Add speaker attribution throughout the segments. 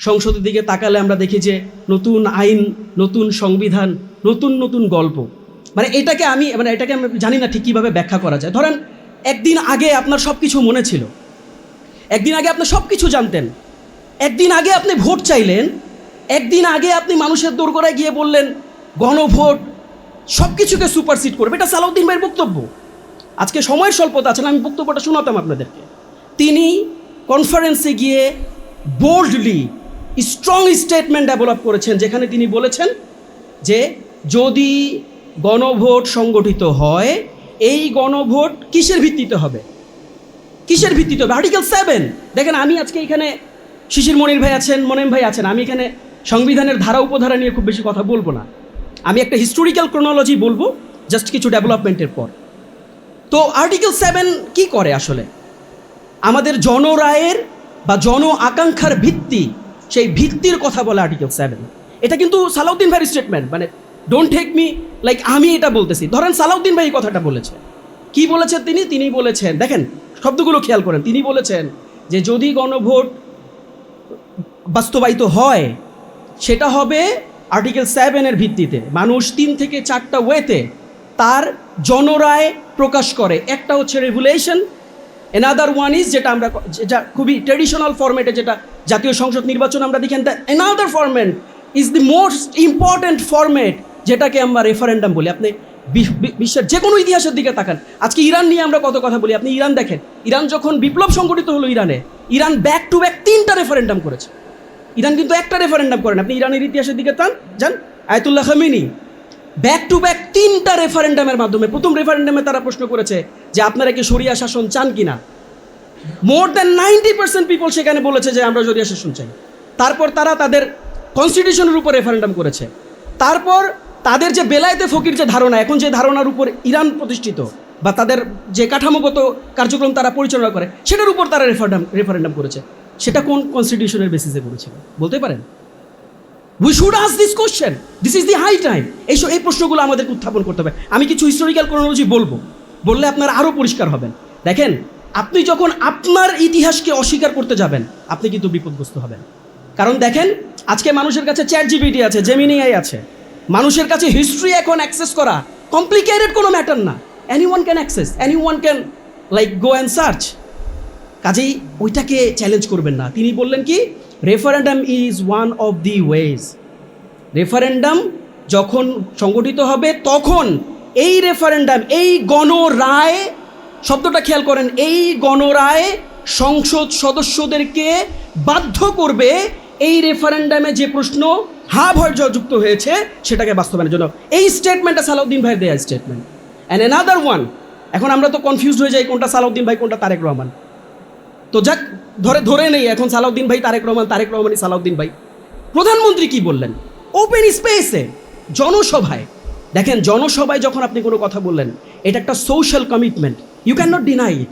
Speaker 1: সংসদের দিকে তাকালে আমরা দেখি যে নতুন আইন, নতুন সংবিধান, নতুন নতুন গল্প। এটাকে আমি জানি না ঠিক কীভাবে ব্যাখ্যা করা যায়। ধরেন একদিন আগে আপনার সব কিছু মনে ছিল, একদিন আগে আপনি সব কিছু জানতেন, একদিন আগে আপনি ভোট চাইলেন, একদিন আগে আপনি মানুষের দোরগোড়ায় গিয়ে বললেন গণভোট সব কিছুকে সুপারসিড করবে। এটা সালাউদ্দিন ভাইয়ের বক্তব্য। আজকে সময়ের স্বল্পতা আছে, আমি বক্তব্যটা শোনাতাম আপনাদেরকে। তিনি কনফারেন্সে গিয়ে বোল্ডলি স্ট্রং স্টেটমেন্ট ডেভেলপ করেছেন, যেখানে তিনি বলেছেন যে যদি গণভোট সংগঠিত হয়, এই গণভোট কিসের ভিত্তিতে হবে, কিসের ভিত্তিতে হবে? আর্টিকেল 7। দেখেন, আমি আজকে এখানে শিশির মনির ভাই আছেন, মনেম ভাই আছেন, আমি এখানে সংবিধানের ধারা উপধারা নিয়ে খুব বেশি কথা বলবো না। আমি একটা হিস্টোরিক্যাল ক্রোনোলজি বলবো জাস্ট কিছু ডেভেলপমেন্টের পর। তো আর্টিকেল 7 কি করে আসলে? আমাদের জনরায়ের বা জন আকাঙ্ক্ষার ভিত্তি, সেই ভিত্তির কথা বলে আর্টিকেল 7। এটা কিন্তু সালাউদ্দিন ভাইয়ের statement, don't take me like আমি এটা বলতেছি। ধরেন সালাউদ্দিন ভাই এই কথাটা বলেছে, কি বলেছেন তিনি বলেছেন, দেখেন শব্দগুলো খেয়াল করেন, তিনি বলেছেন যে যদি গণভোট বাস্তবায়িত হয় সেটা হবে আর্টিকেল 7-এর ভিত্তিতে। মানুষ 3 থেকে 4টা ওয়েতে তার জনরায় প্রকাশ করে। একটা হচ্ছে রেগুলেশন, এনাদার ওয়ান ইজ যেটা খুবই ট্রেডিশনাল ফরম্যাটে, যেটা জাতীয় সংসদ নির্বাচন আমরা দেখি। Another format is the most important format, যেটাকে আমরা রেফারেন্ডাম বলি। আপনি বিশ্বের যে কোনো ইতিহাসের দিকে তাকান, আজকে ইরান নিয়ে আমরা কত কথা বলি। আপনি ইরান দেখেন, ইরান যখন বিপ্লব সংগঠিত হলো ইরান ব্যাক টু ব্যাক 3টা রেফারেন্ডাম করেছে। ইরান কিন্তু একটা রেফারেন্ডাম করেন। আপনি ইরানের ইতিহাসের দিকে যান, Ayatollah Khamenei back to back 3টা রেফারেন্ডামের মাধ্যমে, প্রথম রেফারেন্ডামে তারা প্রশ্ন করেছে যে আপনারা কি শরিয়া শাসন চান কিনা। মোর দ্যান 90% পিপল সেখানে বলেছে যে আমরা শরিয়া শাসন চাই। তারপর তারা তাদের কনস্টিটিউশনের উপর রেফারেন্ডাম করেছে। তারপর তাদের যে বেলায়েতে ফকির যে ধারণা, এখন যে ধারণার উপর ইরান প্রতিষ্ঠিত বা তাদের যে কাঠামোগত কার্যক্রম তারা পরিচালনা করে, সেটার উপর তারা রেফারেন্ডাম করেছে। সেটা কোন কনস্টিটিউশনের বেসিসে করেছিল বলতে পারেন? We should ask this question, this is the high time. এই প্রশ্নগুলো আমাদেরকে উত্থাপন করতে হবে। আমি কিছু হিস্টোরিক্যাল ক্রোনোলজি বললে আপনারা আরও পরিষ্কার হবেন। দেখেন, আপনি যখন আপনার ইতিহাসকে অস্বীকার করতে যাবেন, আপনি কিন্তু বিপদগ্রস্ত হবেন। কারণ দেখেন, আজকে মানুষের কাছে চ্যাট জিপিটি আছে, জেমিনি AI আছে। মানুষের কাছে হিস্ট্রি এখন অ্যাক্সেস করা কমপ্লিকেটেড কোনো ম্যাটার না। Anyone can access, anyone can go and search. কাজেই ওইটাকে চ্যালেঞ্জ করবেন না। তিনি বললেন কি, referendum is one of the ways. Referendum যখন সংগঠিত হবে তখন এই রেফারেন্ডাম, এই গণরায়, শব্দটা খেয়াল করেন, এই গণরায় সংসদ সদস্যদেরকে বাধ্য করবে এই রেফারেন্ডামে যে প্রশ্ন ভয় যুক্ত হয়েছে সেটাকে বাস্তবায়নের জন্য। এই স্টেটমেন্টটা সালাউদ্দিন ভাইয়ের দেয়া স্টেটমেন্ট। অ্যান্ড অ্যানাদার ওয়ান, এখন আমরা তো কনফিউজড হয়ে যাই কোনটা সালাউদ্দিন ভাই কোনটা তারেক রহমান। তো যাক, ধরে নেই এখন সালাউদ্দিন ভাই তারেক রহমানই সালাউদ্দিন ভাই। প্রধানমন্ত্রী কি বললেন ওপেন স্পেসে, জনসভায়? দেখেন, জনসভায় যখন আপনি কোনো কথা বললেন, এটা একটা social commitment, you can not deny it.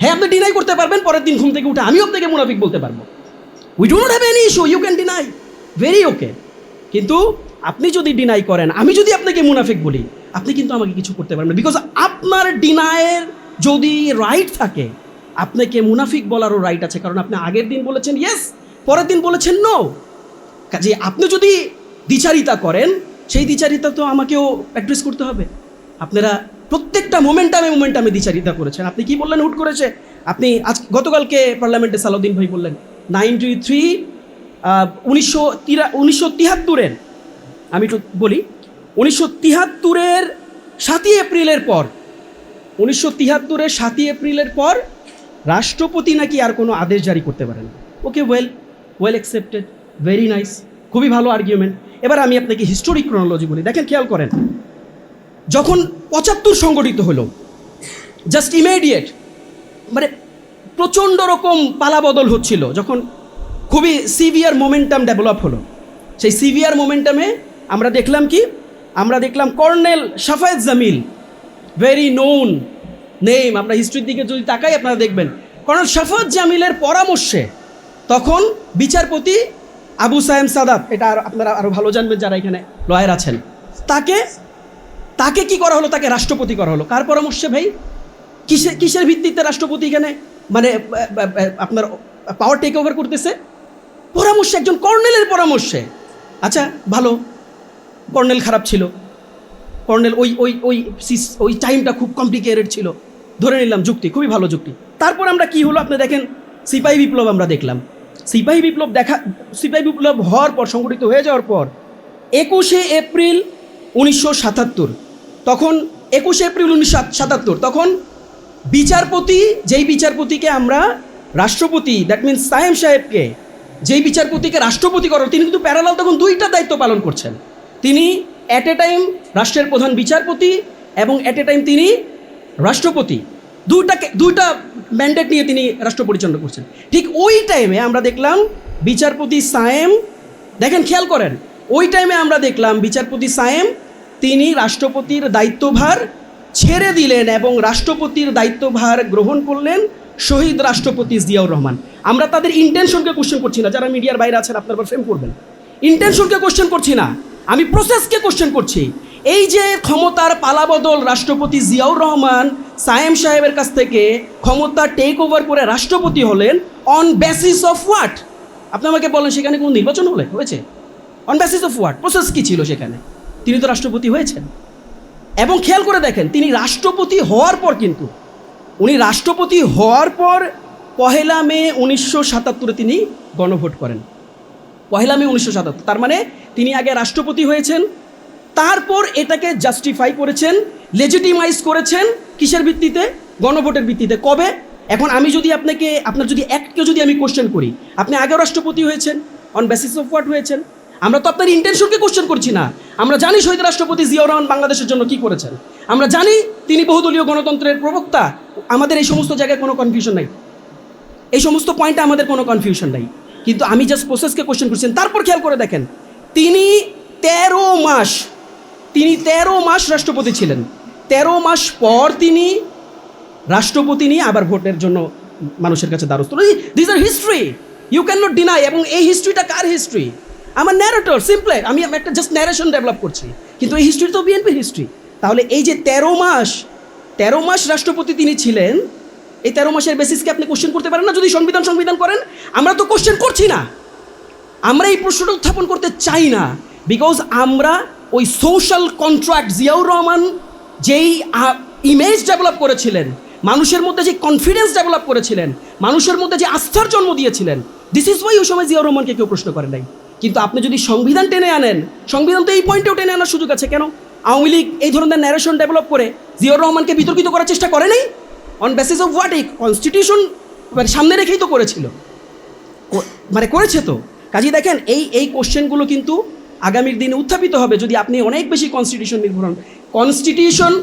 Speaker 1: হ্যাঁ, আপনি ডিনাই করতে পারবেন, পরের দিন ঘুম থেকে উঠে আমিও আপনাকে মুনাফিক বলতে পারবো। We do not have any issue, you can deny, very okay. কিন্তু আপনি যদি ডিনাই করেন, আমি যদি আপনাকে মুনাফিক বলি, আপনি কিন্তু আমাকে কিছু করতে পারবেন না। বিকজ আপনার ডিনাইয়ের যদি রাইট থাকে, আপনাকে মুনাফিক বলারও রাইট আছে। কারণ আপনি আগের দিন বলেছেন ইয়েস, পরের দিন বলেছেন নো। কাজে আপনি যদি দ্বিচারিতা করেন, সেই দ্বিচারিতা তো আমাকেও অ্যাড্রেস করতে হবে। আপনারা প্রত্যেকটা মোমেন্টামে দ্বিচারিতা করেছেন। আপনি কি বললেন হুট করেছে? আপনি গতকালকে পার্লামেন্টে সালাউদ্দিন ভাই বললেন 1973 আমি একটু বলি, 1973 7ই এপ্রিলের পর রাষ্ট্রপতি নাকি আর কোনো আদেশ জারি করতে পারেন। ওকে, ওয়েল অ্যাকসেপ্টেড, ভেরি নাইস, খুবই ভালো আর্গুমেন্ট। এবার আমি আপনাকে হিস্টোরিক ক্রোনোলজি বলি। দেখেন, খেয়াল করেন, যখন 75 সংগঠিত হলো, জাস্ট ইমিডিয়েট, প্রচণ্ড রকম পালাবদল হচ্ছিল, যখন খুবই সিভিয়ার মোমেন্টাম ডেভেলপ হলো, সেই সিভিয়ার মোমেন্টামে আমরা দেখলাম colonel Shafayet Jamil, very known name. আমরা হিস্ট্রির দিকে যদি তাকাই, আপনারা দেখবেন কর্নেল শাফায়েত জামিলের পরামর্শে তখন বিচারপতি আবু সায়েম সাদাত, এটা আপনারা আরও ভালো জানবেন যারা এখানে লয়ার আছেন, তাকে কি করা হলো? তাকে রাষ্ট্রপতি করা হলো। কার পরামর্শে ভাই? কিসের ভিত্তিতে রাষ্ট্রপতি এখানে আপনার পাওয়ার টেক ওভার করতেছে? পরামর্শে, একজন কর্নেলের পরামর্শে। আচ্ছা ভালো, কর্নেল খারাপ ছিল, কর্নেল ওই ওই ওই ওই টাইমটা খুব কমপ্লিকেটেড ছিল, ধরে নিলাম যুক্তি, খুবই ভালো যুক্তি। তারপর আমরা কি হলো আপনি দেখেন, সিপাহী বিপ্লব আমরা দেখলাম। সিপাহী বিপ্লব হওয়ার পর, সংগঠিত হয়ে যাওয়ার পর 21শে এপ্রিল 1977, তখন 21শে এপ্রিল 1977 তখন বিচারপতি, যেই বিচারপতিকে আমরা রাষ্ট্রপতি, দ্যাট মিনস সায়েম সাহেবকে, যেই বিচারপতিকে রাষ্ট্রপতি করার, তিনি কিন্তু প্যারালাল তখন দুইটা দায়িত্ব পালন করছেন। তিনি অ্যাট এ টাইম রাষ্ট্রের প্রধান বিচারপতি এবং অ্যাট এ টাইম তিনি রাষ্ট্রপতি, দুইটা ম্যান্ডেট নিয়ে তিনি রাষ্ট্র পরিচালনা করছেন। ঠিক ওই টাইমে আমরা দেখলাম বিচারপতি সায়েম, দেখেন খেয়াল করেন, ওই টাইমে আমরা দেখলাম বিচারপতি সায়েম তিনি রাষ্ট্রপতির দায়িত্বভার ছেড়ে দিলেন এবং রাষ্ট্রপতির দায়িত্বভার গ্রহণ করলেন শহীদ রাষ্ট্রপতি জিয়াউর রহমান। আমরা তাদের ইন্টেনশনকে কোশ্চেন করছি না, যারা মিডিয়ার বাইরে আছেন আপনারা ফ্রেম করবেন, ইন্টেনশনকে কোশ্চেন করছি না, আমি প্রসেসকে কোশ্চেন করছি। এই যে ক্ষমতার পালাবদল, রাষ্ট্রপতি জিয়াউর রহমান সায়েম সাহেবের কাছ থেকে ক্ষমতা টেক ওভার করে রাষ্ট্রপতি হলেন অন বেসিস অফ হোয়াট? আপনি আমাকে বলেন, সেখানে কোনো নির্বাচন হয়েছে? On basis of what? Process কী ছিল সেখানে? তিনি তো রাষ্ট্রপতি হয়েছেন। এবং খেয়াল করে দেখেন, তিনি রাষ্ট্রপতি হওয়ার পর, কিন্তু উনি রাষ্ট্রপতি হওয়ার পর 1 মে 1977 তিনি গণভোট করেন। 1 মে 1977, তার মানে তিনি আগে রাষ্ট্রপতি হয়েছেন, তারপর এটাকে জাস্টিফাই করেছেন, লেজিটিমাইজ করেছেন কিসের ভিত্তিতে? গণভোটের ভিত্তিতে। কবে? এখন আমি যদি আপনার যদি অ্যাক্টকে যদি আমি কোশ্চেন করি, আপনি আগেও রাষ্ট্রপতি হয়েছেন, অন বেসিস অফ হোয়াট হয়েছেন? আমরা তো আপনার ইন্টেনশনকে কোশ্চেন করছি না। আমরা জানি শহীদ রাষ্ট্রপতি জিয়াউর রহমান বাংলাদেশের জন্য কি করেছেন, আমরা জানি তিনি বহুদলীয় গণতন্ত্রের প্রবক্তা। আমাদের এই সমস্ত জায়গায় কোনো কনফিউশন নাই, এই সমস্ত পয়েন্টে আমাদের কোনো কনফিউশন নাই, কিন্তু আমি জাস্ট প্রসেসকে কোশ্চেন করছেন। তারপর খেয়াল করে দেখেন, তিনি 13 মাস রাষ্ট্রপতি ছিলেন। 13 মাস পর তিনি রাষ্ট্রপতি নিয়ে আবার ভোটের জন্য মানুষের কাছে দ্বারস্থ। This are history, you can not deny. এবং এই হিস্ট্রিটা কার হিস্ট্রি? আমার ন্যারেটর, সিম্পল, আমি একটা জাস্ট ন্যারেশন ডেভেলপ করছি, কিন্তু এই হিস্ট্রি তো বিএনপির হিস্ট্রি। তাহলে এই যে 13 মাস রাষ্ট্রপতি তিনি ছিলেন, এই 13 মাসের বেসিসকে আপনি কোশ্চেন করতে পারেন না যদি সংবিধান করেন। আমরা তো কোশ্চেন করছি না, আমরা এই প্রশ্নটা উত্থাপন করতে চাই না, বিকজ আমরা ওই সোশ্যাল কন্ট্রাক্ট, জিয়াউর রহমান যেই ইমেজ ডেভেলপ করেছিলেন, মানুষের মধ্যে যে কনফিডেন্স ডেভেলপ করেছিলেন, মানুষের মধ্যে যে আস্থার জন্ম দিয়েছিলেন, দিস ইজ ওয়াই ওই সময় জিয়াউর রহমানকে কেউ প্রশ্ন করে নাই। কিন্তু আপনি যদি সংবিধান টেনে আনেন, সংবিধান তো এই পয়েন্টেও টেনে আনার সুযোগ আছে। কেন আওয়ামী লীগ এই ধরনের ন্যারেশন ডেভেলপ করে জিয়াউর রহমানকে বিতর্কিত করার চেষ্টা করে নাই? On basis of what? এই কনস্টিটিউশন সামনে রেখেই তো করেছিল, করেছে তো। কাজেই দেখেন, এই কোশ্চেনগুলো কিন্তু আগামীর দিনে উত্থাপিত হবে যদি আপনি অনেক বেশি কনস্টিটিউশন নির্ভর হন। কনস্টিটিউশন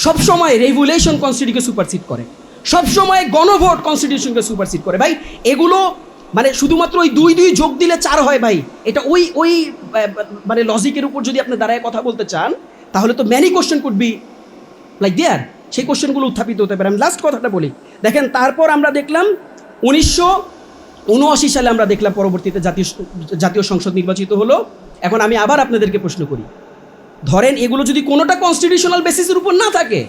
Speaker 1: সবসময় রেগুলেশন কনস্টিটিউশনকে সুপারসিড করে, সবসময় গণভোট কনস্টিটিউশনকে সুপারসিড করে। ভাই এগুলো শুধুমাত্র ওই 2 যোগ দিলে 4 হয় ভাই, এটা ওই লজিকের উপর যদি আপনি দাঁড়ায় কথা বলতে চান, তাহলে তো many question could be like there, সেই কোশ্চেনগুলো উত্থাপিত হতে পারে। আমি লাস্ট কথাটা বলি, দেখেন তারপর আমরা দেখলাম 1979 সালে আমরা দেখলাম পরবর্তীতে জাতীয় সংসদ নির্বাচিত হলো। এখন আমি আবার আপনাদেরকে প্রশ্ন করি, ধরেন এগুলো যদি কোনোটা কনস্টিটিউশনাল বেসিসের উপর না থাকে,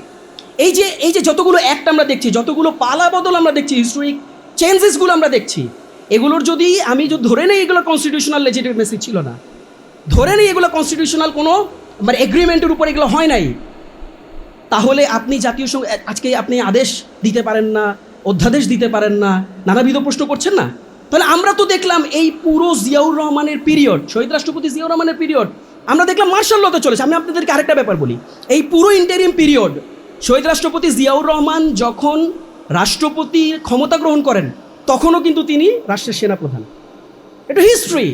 Speaker 1: এই যে যতগুলো অ্যাক্ট আমরা দেখছি, যতগুলো পালা বদল আমরা দেখছি, হিস্টোরিক চেঞ্জেসগুলো আমরা দেখছি, এগুলোর যদি আমি ধরে নেই এগুলো কনস্টিটিউশনাল লেজিটিমেসি ছিল না, ধরে নেই এগুলো কনস্টিটিউশনাল কোনো এগ্রিমেন্টের উপর এগুলো হয় নাই, তাহলে আপনি জাতীয় আজকে আপনি আদেশ দিতে পারেন না, অধ্যাদেশ দিতে পারেন না, নানাবিধ প্রশ্ন করছেন না। তাহলে আমরা তো দেখলাম এই পুরো জিয়াউর রহমানের পিরিয়ড, শহীদ রাষ্ট্রপতি জিয়াউর রহমানের পিরিয়ড, আমরা দেখলাম মার্শাল লতে চলেছে। আমি আপনাদেরকে আরেকটা ব্যাপার বলি, এই পুরো ইন্টারিম পিরিয়ড শহীদ রাষ্ট্রপতি জিয়াউর রহমান যখন রাষ্ট্রপতি ক্ষমতা গ্রহণ করেন, তখনও কিন্তু তিনি রাষ্ট্রের সেনাপ্রধান। এটা হিস্ট্রি,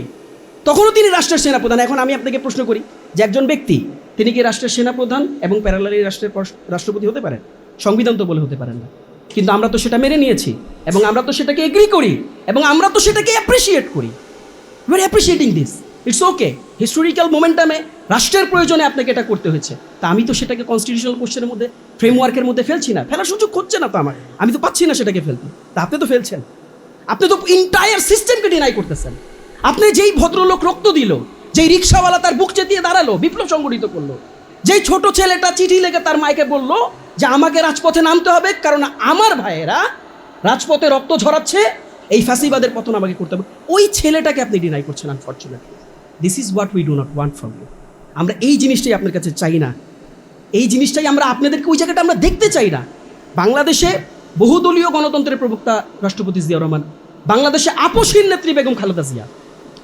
Speaker 1: তখনও তিনি রাষ্ট্রের সেনাপ্রধান। এখন আমি আপনাকে প্রশ্ন করি যে একজন ব্যক্তি, তিনি কি রাষ্ট্রের সেনাপ্রধান এবং প্যারালালি রাষ্ট্রপতি হতে পারেন? সংবিধান তো বলে হতে পারেন না, কিন্তু আমরা তো সেটা মেনে নিয়েছি এবং আমরা তো সেটাকে এগ্রি করি এবং আমরা তো সেটাকে অ্যাপ্রিসিয়েট করি। We are appreciating this, it's okay. Historical মোমেন্টামে রাষ্ট্রের প্রয়োজনে আপনাকে এটা করতে হয়েছে, তা আমি তো সেটাকে কনস্টিটিউশনাল কোশ্চেনের মধ্যে, ফ্রেমওয়ার্কের মধ্যে ফেলছি না, ফেলার সুযোগ হচ্ছে না তো আমার, আমি তো পাচ্ছি না সেটাকে ফেলতে। তা আপনি তো ফেলছেন, আপনি তো ইন্টায়ার সিস্টেমকে ডিনাই করতেছেন। আপনি যেই ভদ্রলোক রক্ত দিল, যেই রিক্সাওয়ালা তার বুক চেতিয়ে দাঁড়ালো, বিপ্লব সংগঠিত করলো, যেই ছোট ছেলেটা চিঠি লেগে তার মাইকে বলল যে আমাকে রাজপথে নামতে হবে কারণ আমার ভাইয়েরা রাজপথে রক্ত ঝরাচ্ছে, এই ফ্যাসিবাদের পতন আমাকে করতে হবে, ওই ছেলেটাকে আপনি ডিনাই করছেন। Unfortunately this is what we do not want from you. আমরা এই জিনিসটাই আপনার কাছে চাই না, এই জিনিসটাই আমরা আপনাদেরকে ওই জায়গাটা আমরা দেখতে চাই না। বাংলাদেশে বহুদলীয় গণতন্ত্রের প্রবক্তা রাষ্ট্রপতি জিয়াউর রহমান, বাংলাদেশে আপসহীন নেত্রী বেগম খালেদা জিয়া,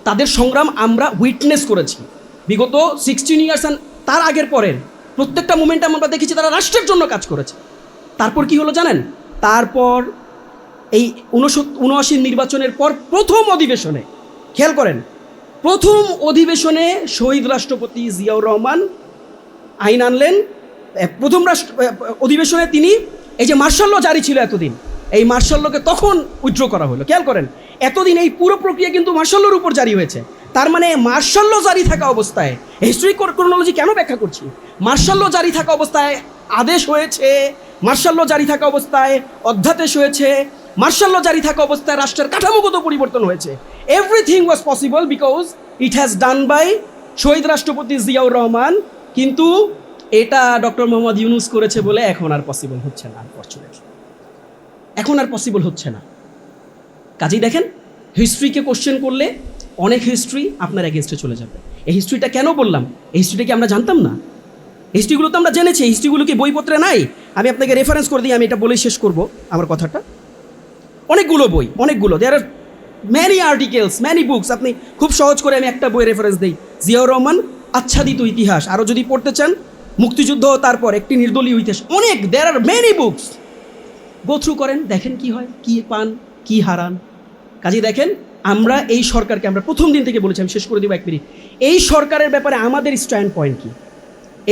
Speaker 1: তাদের সংগ্রাম আমরা উইটনেস করেছি বিগত 16 ইয়ার্স অ্যান্ড তার আগের পরের প্রত্যেকটা মোমেন্টে আমরা দেখেছি তারা রাষ্ট্রের জন্য কাজ করেছে। তারপর কি হলো জানেন? তারপর এই 79 নির্বাচনের পর প্রথম অধিবেশনে, খেয়াল করেন, প্রথম অধিবেশনে শহীদ রাষ্ট্রপতি জিয়াউর রহমান আইন আনলেন। প্রথম অধিবেশনে তিনি এই যে মার্শাল ল জারি ছিল এতদিন, এই মার্শাল লকে তখন উইথড্র করা হলো। খেয়াল করেন, এতদিন এই পুরো প্রক্রিয়া কিন্তু মার্শাল লর উপর জারি হয়েছে। তার মানে মার্শাল ল জারি থাকা অবস্থায়, হিস্ট্রি ক্রোনোলজি কেন ব্যাখ্যা করছি, মার্শাল ল জারি থাকা অবস্থায় আদেশ হয়েছে, মার্শাল ল জারি থাকা অবস্থায় অধ্যাদেশ হয়েছে, মার্শাল ল জারি থাকা অবস্থায় রাষ্ট্রের কাঠামোগত পরিবর্তন হয়েছে। Everything was possible because it has done by শহীদ রাষ্ট্রপতি জিয়াউর রহমান। কিন্তু এটা ডক্টর মোহাম্মদ ইউনূস করেছে বলে এখন আর পসিবল হচ্ছে না। আনফর্চুনেটলি এখন আর পসিবল হচ্ছে না। কাজেই দেখেন, হিস্ট্রিকে কোশ্চেন করলে অনেক হিস্ট্রি আপনার এগেনস্টে চলে যাবে। এই হিস্ট্রিটা কেন বললাম? এই হিস্ট্রিটা কি আমরা জানতাম না? হিস্ট্রিগুলো তো আমরা জেনেছি। হিস্ট্রিগুলো কি বইপত্রে নাই? আমি আপনাকে রেফারেন্স করে দিই, আমি এটা বলেই শেষ করব আমার কথাটা। অনেকগুলো বই, অনেকগুলো, there are many articles, many books. আপনি খুব সহজ করে আমি একটা বই রেফারেন্স দিই, জিয়াউর রহমান আচ্ছাদিত ইতিহাস। আরও যদি পড়তে চান, মুক্তিযুদ্ধ, তারপর একটি নির্দলীয় ইতিহাস, অনেক, there are many books. Go through করেন, দেখেন কি হয়, কি পান, কি হারান। কাজে দেখেন, আমরা এই সরকারকে, আমরা প্রথম দিন থেকে বলেছি, আমি শেষ করে দিব 1 মিনিট, এই সরকারের ব্যাপারে আমাদের স্ট্যান্ড পয়েন্ট কি?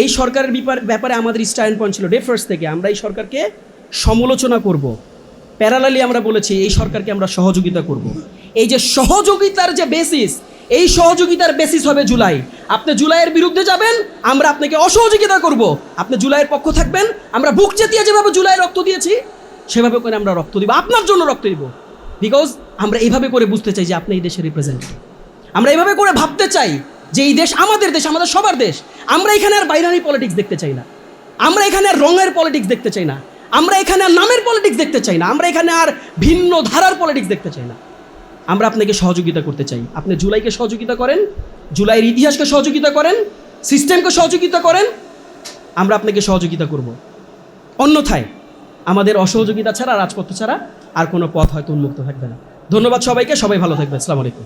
Speaker 1: এই সরকারের ব্যাপারে আমাদের স্ট্যান্ড পয়েন্ট ছিল ডে ফার্স্ট থেকে, আমরা এই সরকারকে সমালোচনা করব। প্যারালালি আমরা বলেছি এই সরকারকে আমরা সহযোগিতা করব। এই যে সহযোগিতার যে বেসিস, এই সহযোগিতার বেসিস হবে জুলাই। আপনি জুলাইয়ের বিরুদ্ধে যাবেন, আমরা আপনাকে অসহযোগিতা করব। আপনি জুলাইয়ের পক্ষ থাকবেন, আমরা বুক চেতিয়ে যেভাবে জুলাই রক্ত দিয়েছি সেভাবে করে আমরা রক্ত দিব, আপনার জন্য রক্ত দিব। বিকজ আমরা এইভাবে করে বুঝতে চাই যে আপনি এই দেশের রিপ্রেজেন্টেটিভ। আমরা এইভাবে করে ভাবতে চাই যে এই দেশ আমাদের দেশ, আমাদের সবার দেশ। আমরা এখানে আর বাইনারি পলিটিক্স দেখতে চাই না, আমরা এখানে আর রঙের পলিটিক্স দেখতে চাই না, আমরা এখানে আর নামের পলিটিক্স দেখতে চাই না, আমরা এখানে আর ভিন্ন ধারার পলিটিক্স দেখতে চাই না। আমরা আপনাকে সহযোগিতা করতে চাই। আপনি জুলাইকে সহযোগিতা করেন, জুলাইয়ের ইতিহাসকে সহযোগিতা করেন, সিস্টেমকে সহযোগিতা করেন, আমরা আপনাকে সহযোগিতা করব। অন্যথায় আমাদের অসহযোগিতা ছাড়া, রাজপথ ছাড়া আর কোনো পথ হয়তো উন্মুক্ত থাকবে না। ধন্যবাদ সবাইকে, সবাই ভালো থাকবে। আসসালামু আলাইকুম।